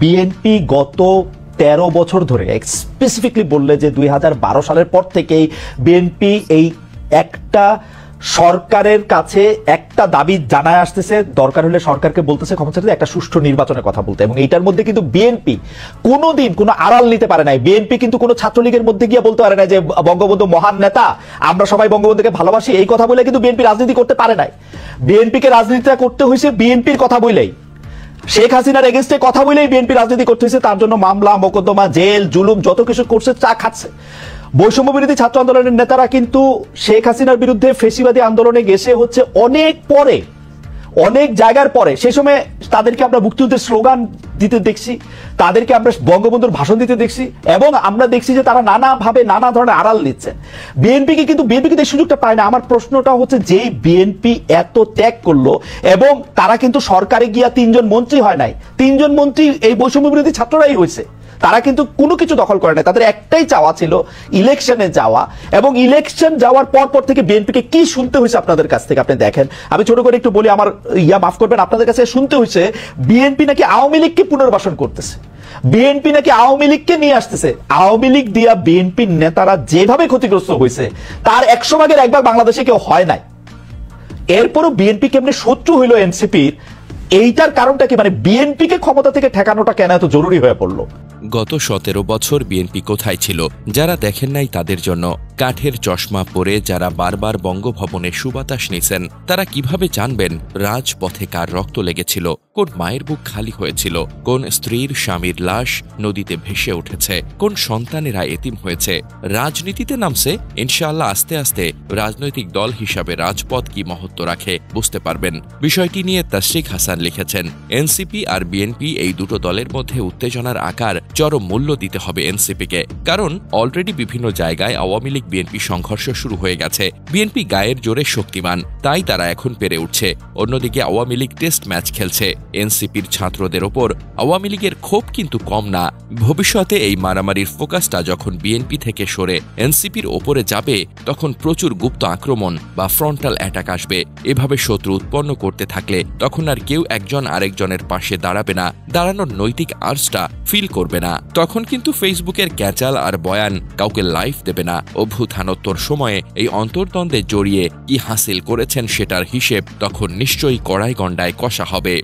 BNP গত 13 বছর ধরে স্পেসিফিকলি বললে যে 2012 সালের পর থেকেই বিএনপি এই একটা সরকারের কাছে একটা দাবি জানায় আসতেছে, দরকার হলে সরকারকে বলতেছে ক্ষমতা চাইতে একটা সুষ্ঠু নির্বাচনের কথা বলতে। এবং এইটার মধ্যে কিন্তু বিএনপি কোনোদিন কোনো আড়াল নিতে পারে নাই। বিএনপি কিন্তু কোনো ছাত্রলীগের মধ্যে গিয়ে বলতে পারে না যে বঙ্গবন্ধু মহান নেতা, আমরা সবাই বঙ্গবন্ধুকে ভালোবাসি, এই কথা বলে কিন্তু বিএনপি রাজনীতি করতে পারে নাই। বিএনপিকে রাজনীতিটা করতে হয়েছে বিএনপির কথা বলেই, শেখ হাসিনার এগেইনস্টে কথা বলেই বিএনপি রাজনীতি করতে হয়েছে। তার জন্য মামলা মোকদ্দমা জেল জুলুম যত কিছু করছে, চা খাচ্ছে। বৈষম্য বিরোধী ছাত্র আন্দোলনের নেতারা কিন্তু শেখ হাসিনার বিরুদ্ধে ফেসিবাদী আন্দোলনে গেছে হচ্ছে অনেক পরে, অনেক জায়গার পরে। সেই সময় তাদেরকে আমরা মুক্তিযুদ্ধের স্লোগান দিতে দেখছি, তাদেরকে আমরা বঙ্গবন্ধুর ভাষণ দিতে দেখছি, এবং আমরা দেখছি যে তারা নানাভাবে নানা ধরনের আড়াল নিচ্ছেন। বিএনপিকে কিন্তু এই সুযোগটা পায় না। আমার প্রশ্নটা হচ্ছে, যেই বিএনপি এত ত্যাগ করলো এবং তারা কিন্তু সরকারে গিয়া 3 জন মন্ত্রী হয় নাই, 3 জন মন্ত্রী এই বৈষম্য বিরোধী ছাত্ররাই হয়েছে। তারা কিন্তু কোনো কিছু দখল করে নাই, তাদের একটাই চাওয়া ছিল ইলেকশনে যাওয়া। এবং ইলেকশন যাওয়ার পর থেকে বিএনপিকে কি শুনতে হয়েছে আপনাদের কাছ থেকে আপনি দেখেন। আমি ছোট করে একটু বলি, আমার মাফ করবেন, আপনাদের কাছে শুনতে হয়েছে বিএনপি নাকি আওয়ামী লীগকে পুনর্বাসন করতেছে, বিএনপি নাকি আওয়ামী লীগকে নিয়ে আসতেছে। আওয়ামী লীগ দিয়া বিএনপির নেতারা যেভাবে ক্ষতিগ্রস্ত হয়েছে তার 100 ভাগের 1 ভাগ বাংলাদেশে কেউ হয় নাই। এরপরও বিএনপি কেমনে শত্রু হইল এনসিপির, এইটার কারণটা কি? মানে বিএনপিকে ক্ষমতা থেকে ঠেকানোটা কেন এত জরুরি হয়ে পড়লো? গত 17 বছর বিএনপি কোথায় ছিল? যারা দেখেন নাই তাদের জন্য। কাঠের চশমা পরে যারা বারবার বঙ্গভবনে সুবাতাস নিছেন, তারা কিভাবে জানবেন রাজপথে কার রক্ত লেগেছিল, কোন মায়ের বুক খালি হয়েছিল, কোন স্ত্রীর স্বামীর লাশ নদীতে ভেসে উঠেছে, কোন সন্তানেরা এতিম হয়েছে। রাজনীতিতে নামছে, ইনশাআল্লাহ আস্তে আস্তে রাজনৈতিক দল হিসাবে রাজপথ কি মহত্ব রাখে বুঝতে পারবেন। বিষয়টি নিয়ে তাশরিক হাসান লিখেছেন, এনসিপি আর বিএনপি এই দুটো দলের মধ্যে উত্তেজনার আকার চরম মূল্য দিতে হবে এনসিপিকে। কারণ অলরেডি বিভিন্ন জায়গায় আওয়ামী লীগ বিএনপি সংঘর্ষ শুরু হয়ে গেছে। বিএনপি গায়ের জোরে শক্তিমান, তাই তারা এখন পেরে উঠছে। অন্যদিকে আওয়ামী লীগ টেস্ট ম্যাচ খেলছে। এনসিপির ছাত্রদের ওপর আওয়ামী লীগের ক্ষোভ কিন্তু কম না। ভবিষ্যতে এই মারামারির ফোকাসটা যখন বিএনপি থেকে সরে এনসিপির ওপরে যাবে, তখন প্রচুর গুপ্ত আক্রমণ বা ফ্রন্টাল অ্যাটাক আসবে। এভাবে শত্রু উৎপন্ন করতে থাকলে তখন আর কেউ একজন আরেকজনের পাশে দাঁড়াবে না, দাঁড়ানোর নৈতিক আর্জটা ফিল করবে না। তখন কিন্তু ফেসবুকের ক্যাচাল আর বয়ান কাউকে লাইফ দেবে না। অভ্যুত্থানোত্তর সময়ে এই অন্তর্দ্বন্দ্বে জড়িয়ে কি হাসিল করেছেন সেটার হিসেব তখন নিশ্চয়ই কড়াই গন্ডায় কষা হবে।